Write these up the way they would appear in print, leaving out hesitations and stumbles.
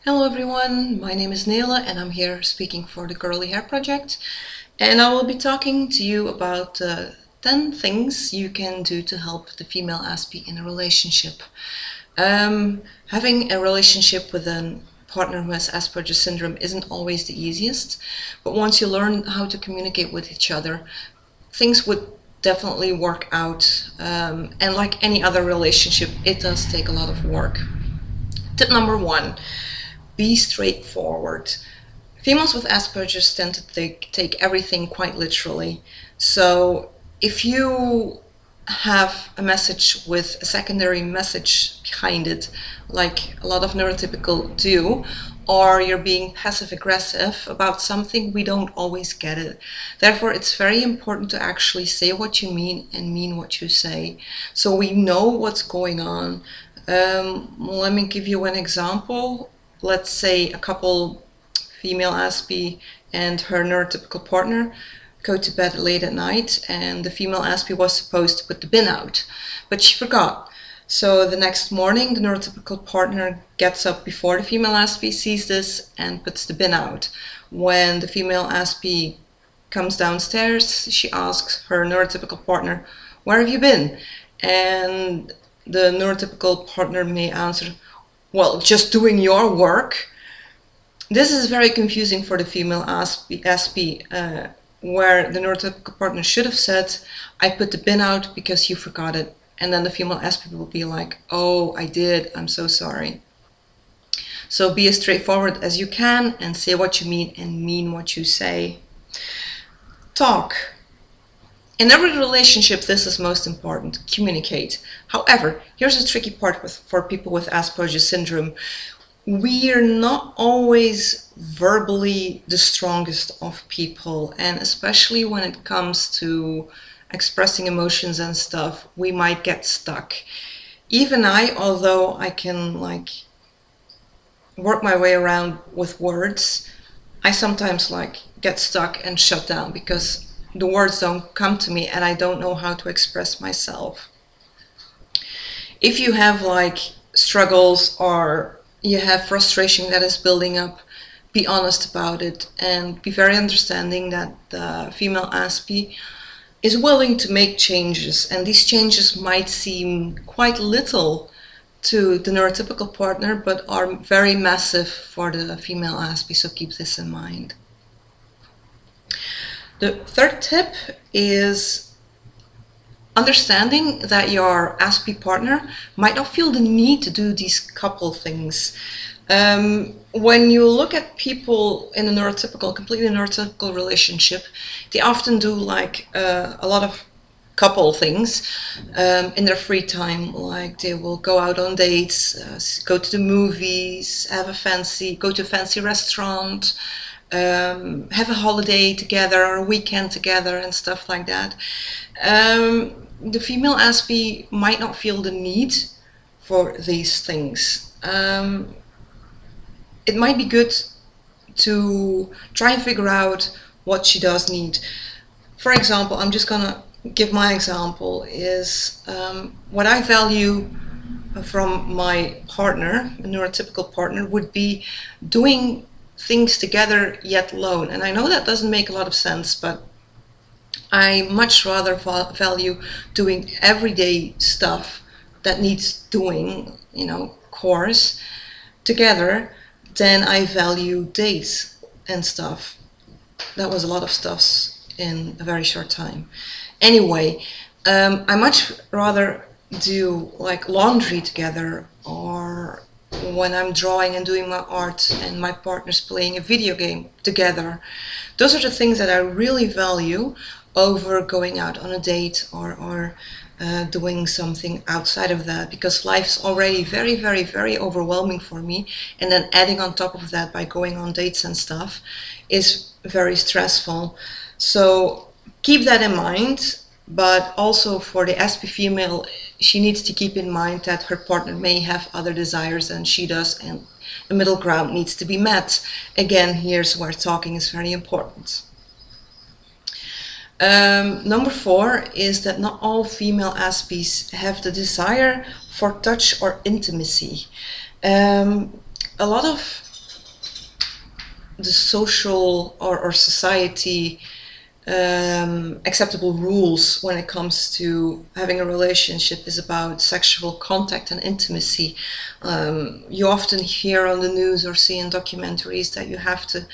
Hello everyone, my name is Nela and I'm here speaking for the Curly Hair Project, and I will be talking to you about 10 things you can do to help the female aspie in a relationship. Having a relationship with a partner who has Asperger's syndrome isn't always the easiest, but once you learn how to communicate with each other, things would definitely work out. And like any other relationship, it does take a lot of work. Tip number one. Be straightforward. Females with Asperger's tend to take everything quite literally. So if you have a message with a secondary message behind it, like a lot of neurotypical do, or you're being passive aggressive about something, we don't always get it. Therefore, it's very important to actually say what you mean and mean what you say, so we know what's going on. Let me give you an example. Let's say a couple, female aspie and her neurotypical partner, go to bed late at night, and the female aspie was supposed to put the bin out, but she forgot. So the next morning, the neurotypical partner gets up before the female aspie, sees this, and puts the bin out. When the female aspie comes downstairs, she asks her neurotypical partner, "Where have you been?" And the neurotypical partner may answer, "Well, just doing your work." This is very confusing for the female aspie, where the neurotypical partner should have said, "I put the bin out because you forgot it." And then the female aspie will be like, "Oh, I did, I'm so sorry." So be as straightforward as you can and say what you mean and mean what you say. Talk. In every relationship, this is most important. Communicate. However, here's the tricky part for people with Asperger's syndrome. We're not always verbally the strongest of people, and especially when it comes to expressing emotions and stuff, we might get stuck. Even I, although I can work my way around with words, I sometimes get stuck and shut down because the words don't come to me and I don't know how to express myself. If you have struggles or you have frustration that is building up, be honest about it and be very understanding that the female aspie is willing to make changes, and these changes might seem quite little to the neurotypical partner but are very massive for the female aspie, so keep this in mind. The third tip is understanding that your aspie partner might not feel the need to do these couple things. When you look at people in a completely neurotypical relationship, they often do a lot of couple things in their free time. Like they will go out on dates, go to the movies, go to a fancy restaurant, have a holiday together or a weekend together and stuff like that. The female aspie might not feel the need for these things. It might be good to try and figure out what she does need. For example, I'm just gonna give my example, is what I value from my partner, a neurotypical partner, would be doing things together yet alone. And I know that doesn't make a lot of sense, but I much rather value doing everyday stuff that needs doing, chores, together, than I value dates and stuff. That was a lot of stuffs in a very short time. Anyway, I much rather do laundry together, or when I'm drawing and doing my art and my partner's playing a video game together. Those are the things that I really value over going out on a date or doing something outside of that, because life's already very, very, very overwhelming for me, and then adding on top of that by going on dates and stuff is very stressful. So keep that in mind. But also for the aspie female, she needs to keep in mind that her partner may have other desires than she does, and the middle ground needs to be met. Again, here's where talking is very important. Number 4 is that not all female aspies have the desire for touch or intimacy. A lot of the social or society acceptable rules when it comes to having a relationship is about sexual contact and intimacy. You often hear on the news or see in documentaries that you have to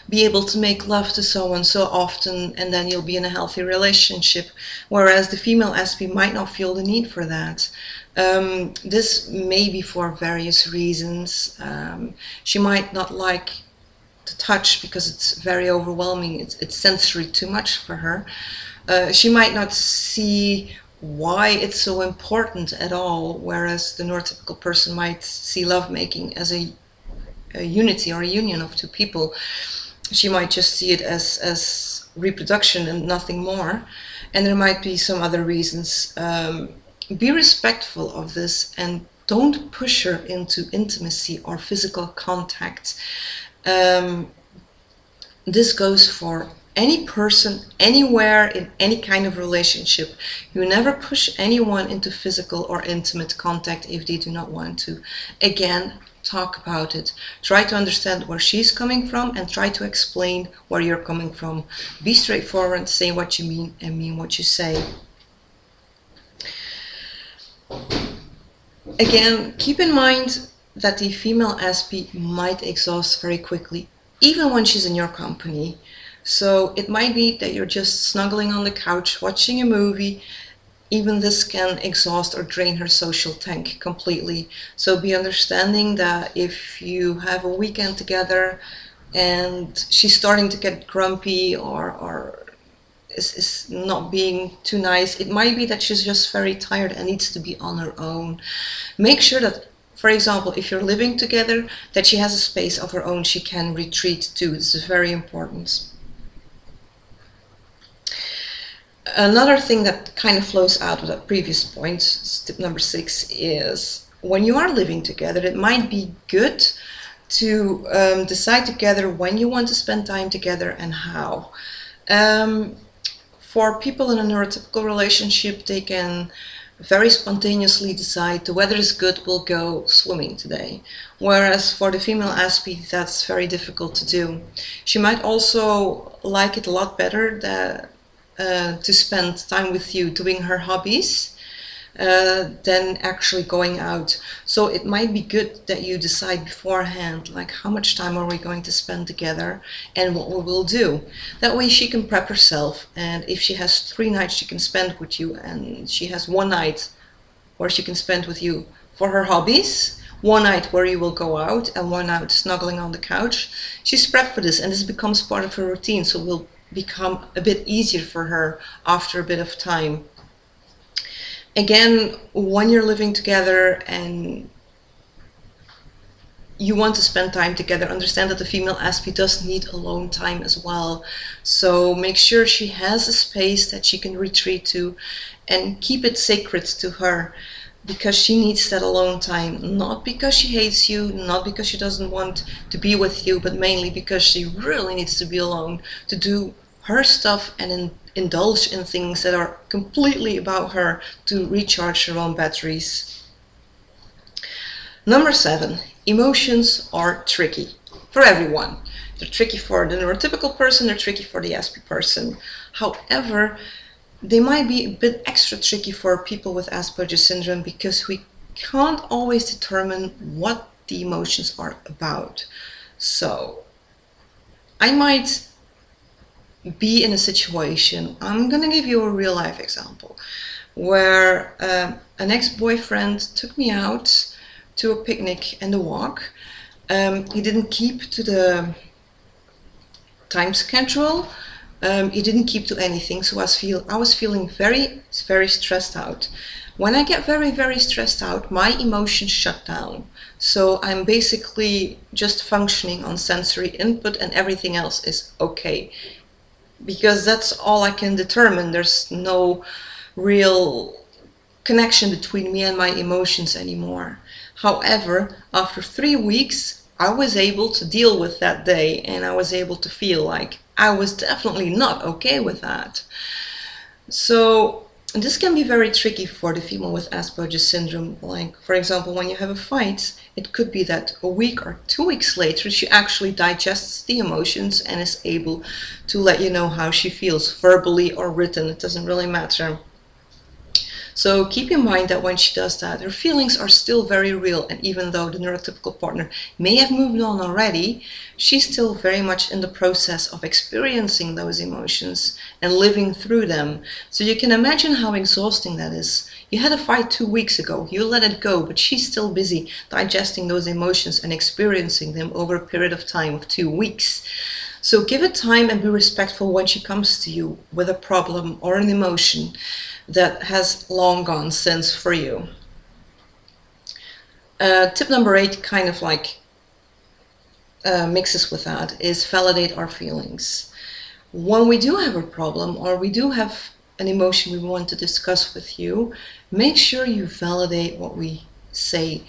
be able to make love to someone so often and then you'll be in a healthy relationship, whereas the female aspie might not feel the need for that. This may be for various reasons. She might not like to touch because it's very overwhelming, it's sensory too much for her. She might not see why it's so important at all, whereas the neurotypical person might see lovemaking as a unity or a union of two people. She might just see it as reproduction and nothing more. And there might be some other reasons. Be respectful of this and don't push her into intimacy or physical contact. This goes for any person, anywhere, in any kind of relationship. You never push anyone into physical or intimate contact if they do not want to. Again, talk about it. Try to understand where she's coming from and try to explain where you're coming from. Be straightforward, say what you mean and mean what you say. Again, keep in mind that the female aspie might exhaust very quickly, even when she's in your company. So it might be that you're just snuggling on the couch watching a movie. Even this can exhaust or drain her social tank completely. So be understanding that if you have a weekend together and she's starting to get grumpy or is not being too nice, it might be that she's just very tired and needs to be on her own. Make sure that, for example, if you're living together, that she has a space of her own she can retreat to. This is very important. Another thing that kind of flows out of that previous point, tip number 6, is when you are living together, it might be good to decide together when you want to spend time together and how. For people in a neurotypical relationship, they can very spontaneously decide the weather is good, we'll go swimming today. Whereas for the female aspie, that's very difficult to do. She might also like it a lot better that to spend time with you doing her hobbies than actually going out. So it might be good that you decide beforehand, like how much time are we going to spend together and what we will do. That way she can prep herself, and if she has 3 nights she can spend with you and she has 1 night where she can spend with you for her hobbies, 1 night where you will go out and 1 night snuggling on the couch, she's prepped for this and this becomes part of her routine, so will become a bit easier for her after a bit of time. Again, when you're living together and you want to spend time together, understand that the female aspie does need alone time as well. So make sure she has a space that she can retreat to and keep it sacred to her, because she needs that alone time, not because she hates you, not because she doesn't want to be with you, but mainly because she really needs to be alone to do her stuff and indulge in things that are completely about her, to recharge her own batteries. Number 7, emotions are tricky for everyone. They're tricky for the neurotypical person, they're tricky for the aspie person. However, they might be a bit extra tricky for people with Asperger's syndrome because we can't always determine what the emotions are about. So I might be in a situation, I'm gonna give you a real life example, where an ex-boyfriend took me out to a picnic and a walk. He didn't keep to the time schedule, he didn't keep to anything, so I was feeling very, very stressed out. When I get very, very stressed out, my emotions shut down. So I'm basically just functioning on sensory input and everything else is okay. Because that's all I can determine. There's no real connection between me and my emotions anymore. However, after 3 weeks, I was able to deal with that day and I was able to feel like I was definitely not okay with that. So And this can be very tricky for the female with Asperger's syndrome. Like, for example, when you have a fight, it could be that a week or 2 weeks later, she actually digests the emotions and is able to let you know how she feels, verbally or written. It doesn't really matter. So keep in mind that when she does that, her feelings are still very real, and even though the neurotypical partner may have moved on already, she's still very much in the process of experiencing those emotions and living through them. So you can imagine how exhausting that is. You had a fight 2 weeks ago, you let it go, but she's still busy digesting those emotions and experiencing them over a period of time of 2 weeks. So give it time and be respectful when she comes to you with a problem or an emotion that has long gone since for you. Tip number 8 kind of like mixes with that, is validate our feelings. When we do have a problem or we do have an emotion we want to discuss with you, make sure you validate what we say.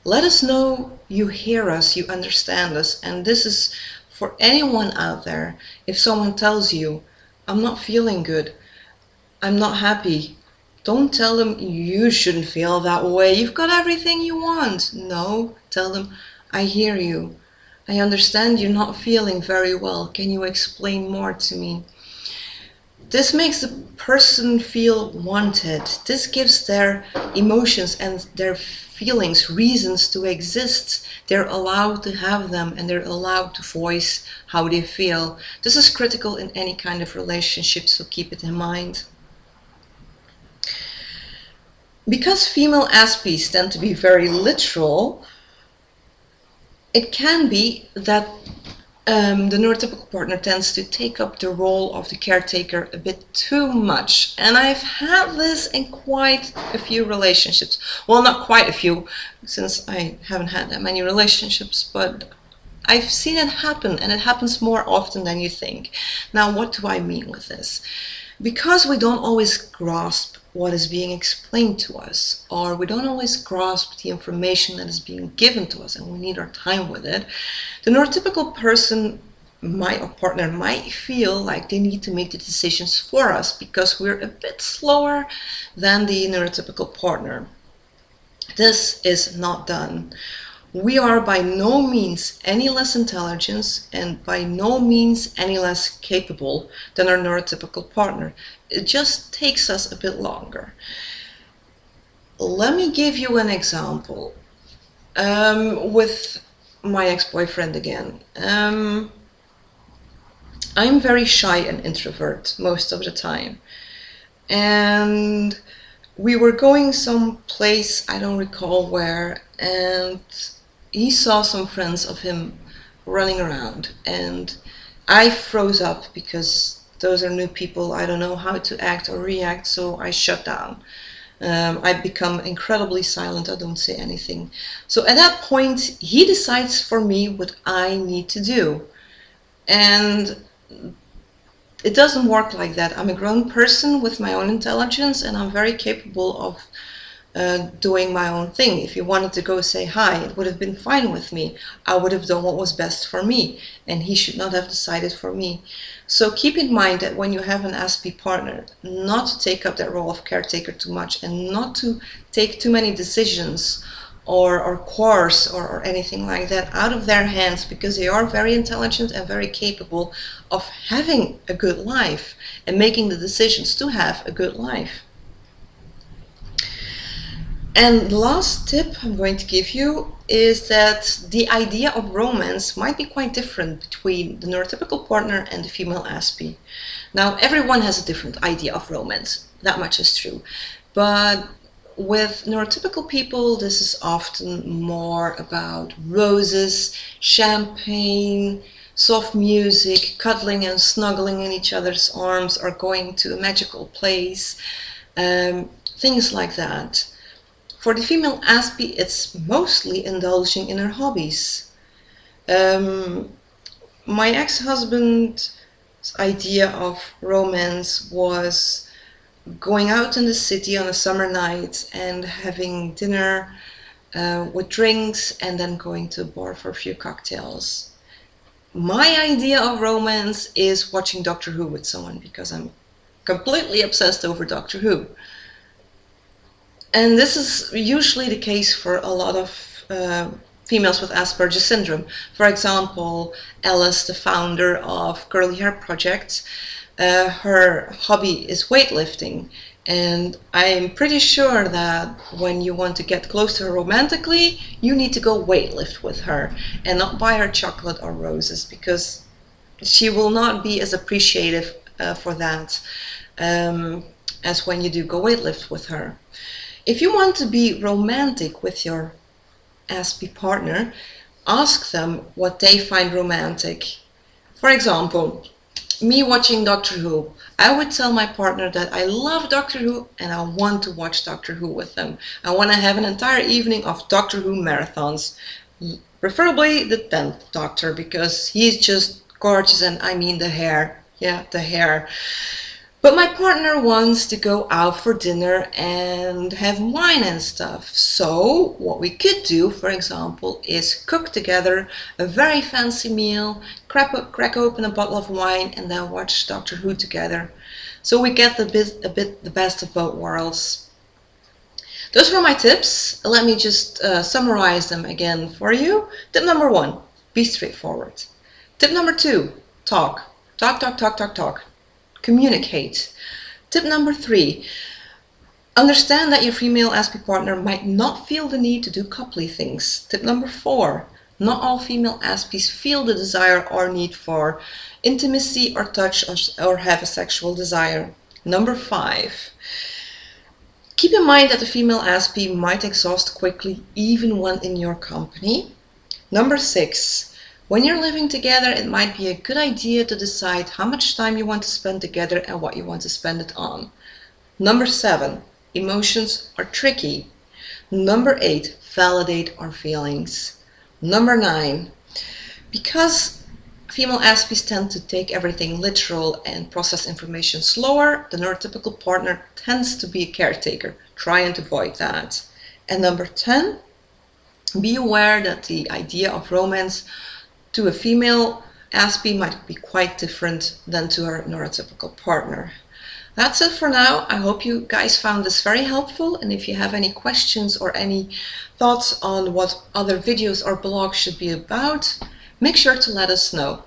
Let us know you hear us, you understand us. And this is for anyone out there. If someone tells you, I'm not feeling good, I'm not happy, don't tell them you shouldn't feel that way, you've got everything you want. No, tell them, I hear you, I understand you're not feeling very well, can you explain more to me? This makes the person feel wanted. This gives their emotions and their feelings reasons to exist. They're allowed to have them and they're allowed to voice how they feel. This is critical in any kind of relationship, so keep it in mind. Because female aspies tend to be very literal, it can be that the neurotypical partner tends to take up the role of the caretaker a bit too much. And I've had this in quite a few relationships. Well, not quite a few, since I haven't had that many relationships, but I've seen it happen, and it happens more often than you think. Now, what do I mean with this? Because we don't always grasp what is being explained to us, or we don't always grasp the information that is being given to us, and we need our time with it, the neurotypical person or partner might feel like they need to make the decisions for us because we're a bit slower than the neurotypical partner. This is not done. We are by no means any less intelligent and by no means any less capable than our neurotypical partner. It just takes us a bit longer. Let me give you an example with my ex-boyfriend again. I'm very shy and introvert most of the time. And we were going someplace, I don't recall where, and he saw some friends of him running around, and I froze up because those are new people. I don't know how to act or react, so I shut down. I become incredibly silent. I don't say anything. So at that point, he decides for me what I need to do. And it doesn't work like that. I'm a grown person with my own intelligence, and I'm very capable of doing my own thing. If you wanted to go say hi, it would have been fine with me. I would have done what was best for me, and he should not have decided for me. So keep in mind that when you have an aspie partner, not to take up that role of caretaker too much, and not to take too many decisions or course or anything like that out of their hands, because they are very intelligent and very capable of having a good life and making the decisions to have a good life. And the last tip I'm going to give you is that the idea of romance might be quite different between the neurotypical partner and the female aspie. Now, everyone has a different idea of romance, that much is true. But with neurotypical people, this is often more about roses, champagne, soft music, cuddling and snuggling in each other's arms, or going to a magical place, things like that. For the female aspie, it's mostly indulging in her hobbies. My ex-husband's idea of romance was going out in the city on a summer night and having dinner with drinks and then going to a bar for a few cocktails. My idea of romance is watching Doctor Who with someone, because I'm completely obsessed over Doctor Who. And this is usually the case for a lot of females with Asperger's syndrome. For example, Alice, the founder of Curly Hair Project, her hobby is weightlifting. And I'm pretty sure that when you want to get close to her romantically, you need to go weightlift with her and not buy her chocolate or roses, because she will not be as appreciative for that as when you do go weightlift with her. If you want to be romantic with your aspie partner, ask them what they find romantic. For example, me watching Doctor Who, I would tell my partner that I love Doctor Who and I want to watch Doctor Who with them. I want to have an entire evening of Doctor Who marathons, preferably the 10th Doctor, because he's just gorgeous, and I mean the hair. Yeah, the hair. But my partner wants to go out for dinner and have wine and stuff. So what we could do, for example, is cook together a very fancy meal, crack open a bottle of wine, and then watch Doctor Who together. So we get the best of both worlds. Those were my tips. Let me just summarize them again for you. Tip number 1, be straightforward. Tip number 2, talk. Talk, talk, talk, talk, talk. Communicate. Tip number 3, understand that your female aspie partner might not feel the need to do coupley things. Tip number 4, not all female aspies feel the desire or need for intimacy or touch or have a sexual desire. Number 5, keep in mind that the female aspie might exhaust quickly even when in your company. Number 6, when you're living together, it might be a good idea to decide how much time you want to spend together and what you want to spend it on. Number 7, emotions are tricky. Number 8, validate our feelings. Number 9, because female aspies tend to take everything literal and process information slower, the neurotypical partner tends to be a caretaker. Try and avoid that. And number 10, be aware that the idea of romance to a female aspie might be quite different than to her neurotypical partner. That's it for now. I hope you guys found this very helpful, and if you have any questions or any thoughts on what other videos or blogs should be about, make sure to let us know.